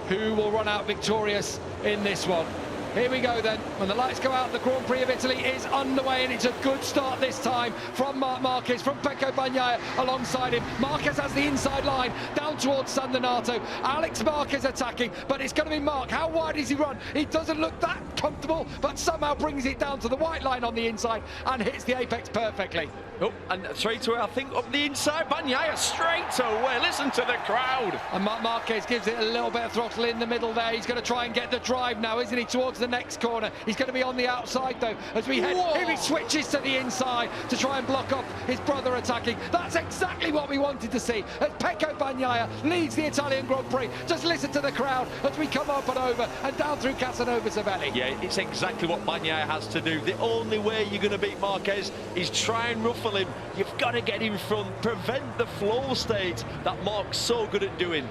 who will run out victorious in this one. Here we go then. When the lights go out, the Grand Prix of Italy is underway, and it's a good start this time from Marc Marquez, from Pecco Bagnaia alongside him. Marquez has the inside line down towards San Donato. Alex Marquez attacking, but it's going to be Marc. How wide does he run? He doesn't look that comfortable, but somehow brings it down to the white line on the inside and hits the apex perfectly. Oh, and straight away, I think up the inside, Bagnaia straight away. Listen to the crowd. And Marc Marquez gives it a little bit of throttle in the middle there. He's going to try and get the drive now, isn't he, towards the next corner. He's going to be on the outside, though, as we head. Here he switches to the inside to try and block off his brother attacking. That's exactly what we wanted to see, as Pecco Bagnaia leads the Italian Grand Prix. Just listen to the crowd as we come up and over and down through Casanova Savelli. Yeah, it's exactly what Bagnaia has to do. The only way you're going to beat Marquez is try and ruffle him. You've got to get in front, prevent the flow state that Marc's so good at doing.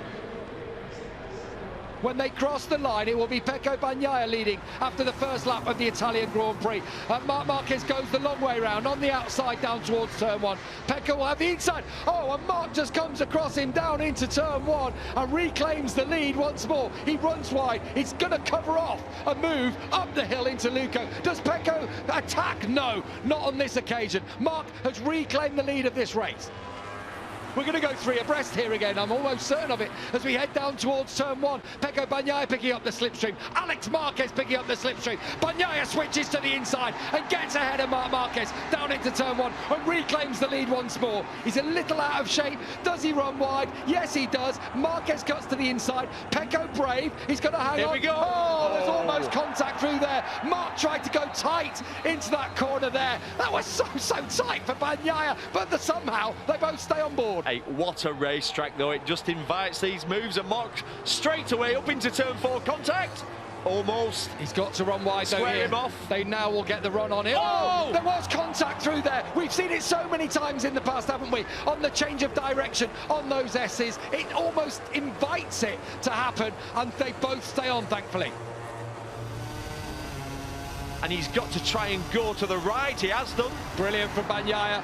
When they cross the line, it will be Pecco Bagnaia leading after the first lap of the Italian Grand Prix. Marc Marquez goes the long way round on the outside down towards turn one. Pecco will have the inside. Oh, and Marc just comes across him down into turn one and reclaims the lead once more. He runs wide. He's going to cover off a move up the hill into Luco. Does Pecco attack? No, not on this occasion. Marc has reclaimed the lead of this race. We're going to go three abreast here again, I'm almost certain of it, as we head down towards turn one. Pecco Bagnaia picking up the slipstream. Alex Marquez picking up the slipstream. Bagnaia switches to the inside and gets ahead of Marc Marquez down into turn one and reclaims the lead once more. He's a little out of shape. Does he run wide? Yes, he does. Marquez cuts to the inside. Pecco brave. He's going to hang on. Here we go. Oh, there's almost contact through there. Marc tried to go tight into that corner there. That was so tight for Bagnaia, but somehow they both stay on board. Hey, what a racetrack though. It just invites these moves, and Marc straight away up into turn four. Contact. Almost. He's got to run wide though. Square him off. They now will get the run on him. Oh! There was contact through there. We've seen it so many times in the past, haven't we? On the change of direction on those S's, it almost invites it to happen, and they both stay on, thankfully. And he's got to try and go to the right. He has done. Brilliant from Bagnaia.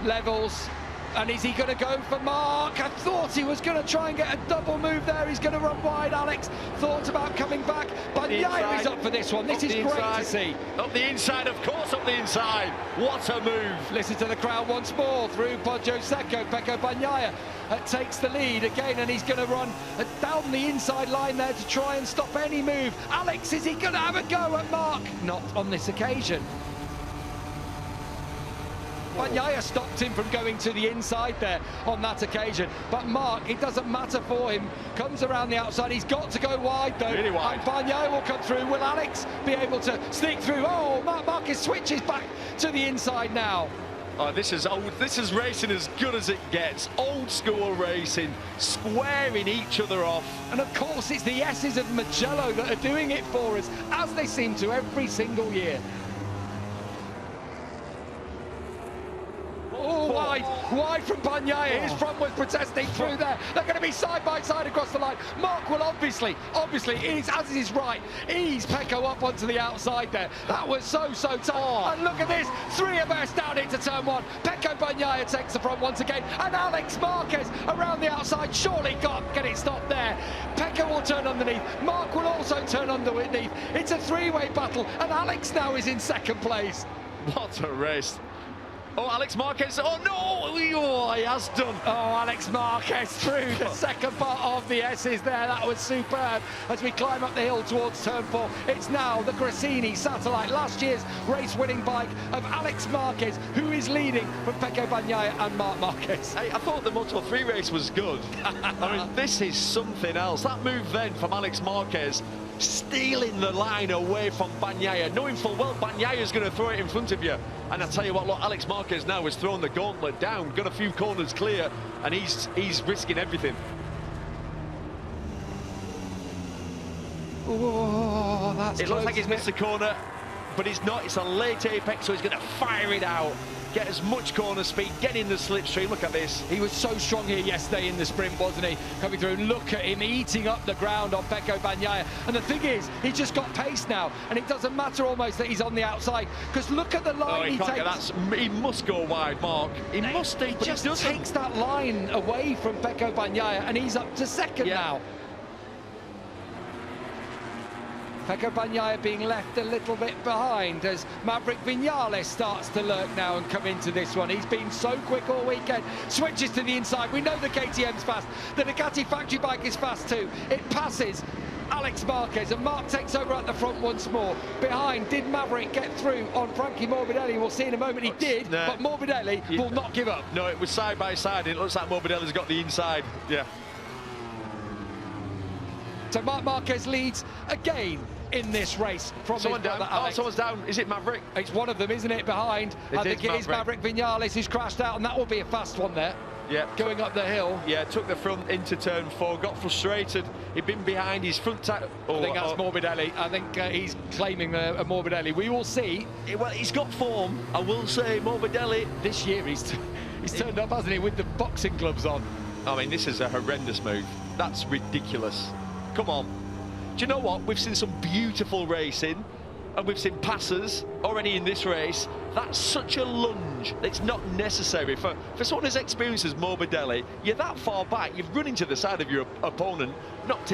Levels. And is he going to go for Marc? I thought he was going to try and get a double move there. He's going to run wide. Alex thought about coming back. Bagnaia is up for this one. This is great to see. Up the inside, of course, up the inside. What a move. Listen to the crowd once more through Poggio Secco. Pecco Bagnaia takes the lead again, and he's going to run down the inside line there to try and stop any move. Alex, is he going to have a go at Marc? Not on this occasion. Bagnaia stopped him from going to the inside there on that occasion, but Marc, it doesn't matter for him, comes around the outside. He's got to go wide though, really wide. And Bagnaia will come through. Will Alex be able to sneak through? Oh, Marc Marquez switches back to the inside now. Oh, this is racing as good as it gets. Old school racing, squaring each other off. And of course it's the S's of MUGELLO that are doing it for us, as they seem to every single year. Oh, wide from Bagnaia. His front was protesting through there. They're going to be side by side across the line. Marc will obviously, as is right, ease Pecco up onto the outside there. That was so tight. And look at this, three abreast down into turn one. Pecco Bagnaia takes the front once again, and Alex Marquez around the outside. Surely can't get it stopped there. Pecco will turn underneath. Marc will also turn underneath. It's a three-way battle, and Alex now is in second place. What a race. Oh, Alex Marquez, oh no, oh, he has done. Oh, Alex Marquez through the second part of the S's there. That was superb as we climb up the hill towards turn four. It's now the Gresini Satellite, last year's race-winning bike of Alex Marquez, who is leading from Pecco Bagnaia and Marc Marquez. Hey, I thought the Moto3 race was good. I mean, this is something else. That move then from Alex Marquez, stealing the line away from Bagnaia, knowing full well Bagnaia's going to throw it in front of you. And I tell you what, look, Alex Marquez now has thrown the gauntlet down, got a few corners clear, and he's risking everything. Oh, that's it looks like he's missed the corner, but he's not. It's a late apex, so he's going to fire it out. Get as much corner speed, get in the slipstream. Look at this. He was so strong here yesterday in the sprint, wasn't he? Coming through, look at him eating up the ground on Pecco Bagnaia. And the thing is, he's just got pace now, and it doesn't matter almost that he's on the outside, because look at the line he takes. He must go wide, Marc. He must. He just takes that line away from Pecco Bagnaia, and he's up to second now. Pecco Bagnaia being left a little bit behind as Maverick Vinales starts to lurk now and come into this one. He's been so quick all weekend. Switches to the inside. We know the KTM's fast. The Ducati factory bike is fast too. It passes Alex Marquez, and Mark takes over at the front once more. Behind, did Maverick get through on Frankie Morbidelli? We'll see in a moment. He did, but Morbidelli will not give up. No, it was side by side. It looks like Morbidelli's got the inside. Yeah. So Marc Marquez leads again in this race from someone down. Alex. Someone's down. Is it Maverick? It's one of them, isn't it? Behind. I think it is Maverick Vinales who's crashed out, and that will be a fast one there. Yeah, going up the hill. Yeah, took the front into turn 4, got frustrated. He'd been behind his front tire. I think that's Morbidelli. I think he's claiming a Morbidelli. We will see. Well, he's got form. I will say Morbidelli. This year he's turned up, hasn't he, with the boxing gloves on. I mean, this is a horrendous move. That's ridiculous. Come on. Do you know what? We've seen some beautiful racing, and we've seen passes already in this race. That's such a lunge. It's not necessary for someone as experienced as Morbidelli. You're that far back. You've run into the side of your opponent, knocked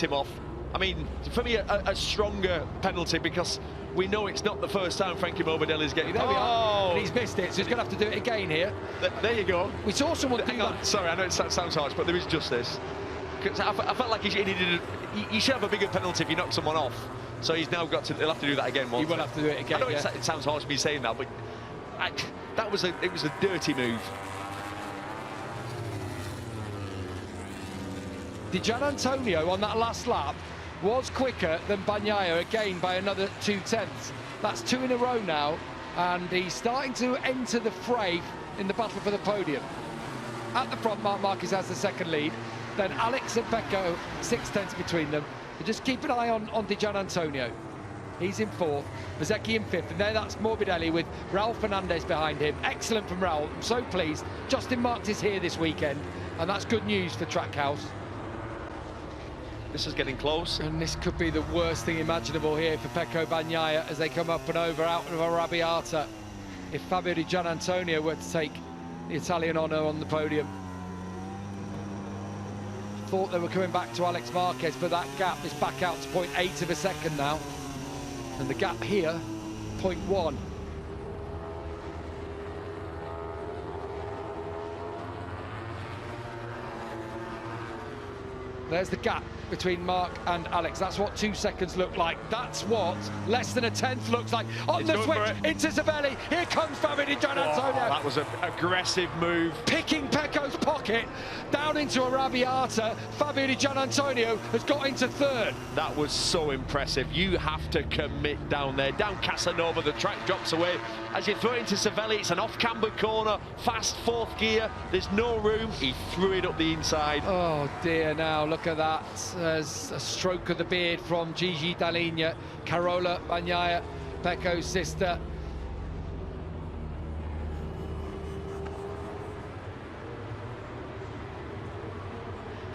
him off. I mean, for me, a stronger penalty, because we know it's not the first time Frankie Morbidelli's getting. There we are. And he's missed it, so he's going to have to do it again here. There you go. We saw someone do that. Sorry, I know it sounds harsh, but there is justice. I felt like he should have a bigger penalty if he knocked someone off. So he's now got to. He'll have to do that again. He will have to do it again. I know it sounds harsh me saying that, but it was a dirty move. Di Gianantonio on that last lap was quicker than Bagnaia again by another 0.2. That's 2 in a row now, and he's starting to enter the fray in the battle for the podium. At the front, Marc Marquez has the second lead. Then Alex and Pecco, 0.6 between them. But just keep an eye on Di Gianantonio. He's in 4th, Bezzecchi in 5th, and there that's Morbidelli with Raul Fernandez behind him. Excellent from Raul, I'm so pleased. Justin Marks is here this weekend, and that's good news for Trackhouse. This is getting close. And this could be the worst thing imaginable here for Pecco Bagnaia as they come up and over out of Arrabbiata. If Fabio Di Gianantonio were to take the Italian honour on the podium. Thought they were coming back to Alex Marquez, but that gap is back out to 0.8 of a second now. And the gap here, 0.1. There's the gap between Mark and Alex. That's what 2 seconds look like. That's what less than a 10th looks like. On the switch into Savelli. Here comes Fabio Di Gianantonio. That was an aggressive move. Picking Pecco's pocket down into Arrabbiata. Fabio Di Gianantonio has got into 3rd. That was so impressive. You have to commit down there. Down Casanova, the track drops away. As you throw it into Savelli, it's an off-camber corner. Fast 4th gear. There's no room. He threw it up the inside. Oh dear, now look at that. As a stroke of the beard from Gigi Dall'Igna, Carola Bagnaia, Pecco's sister.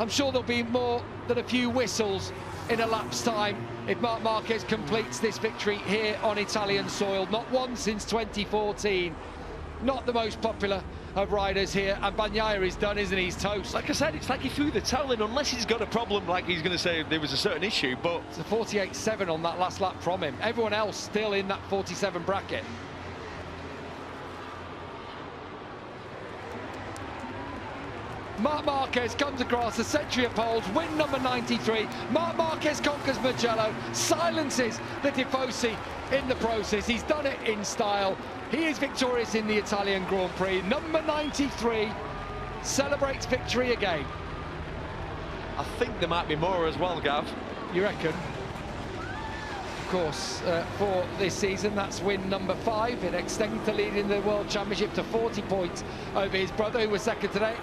I'm sure there'll be more than a few whistles in a lap's time if Marc Marquez completes this victory here on Italian soil. Not one since 2014. Not the most popular of riders here, and Bagnaia is done, isn't he? He's toast. Like I said, it's like he threw the towel in, unless he's got a problem, like he's going to say there was a certain issue, but... It's a 48.7 on that last lap from him. Everyone else still in that 47 bracket. Marc Marquez comes across the century of poles, win number 93. Marc Marquez conquers Mugello, silences the Tifosi in the process. He's done it in style. He is victorious in the Italian Grand Prix. Number 93 celebrates victory again. I think there might be more as well, Gav. You reckon? Of course, for this season, that's win number 5. It extends the lead in the World Championship to 40 points over his brother, who was second today.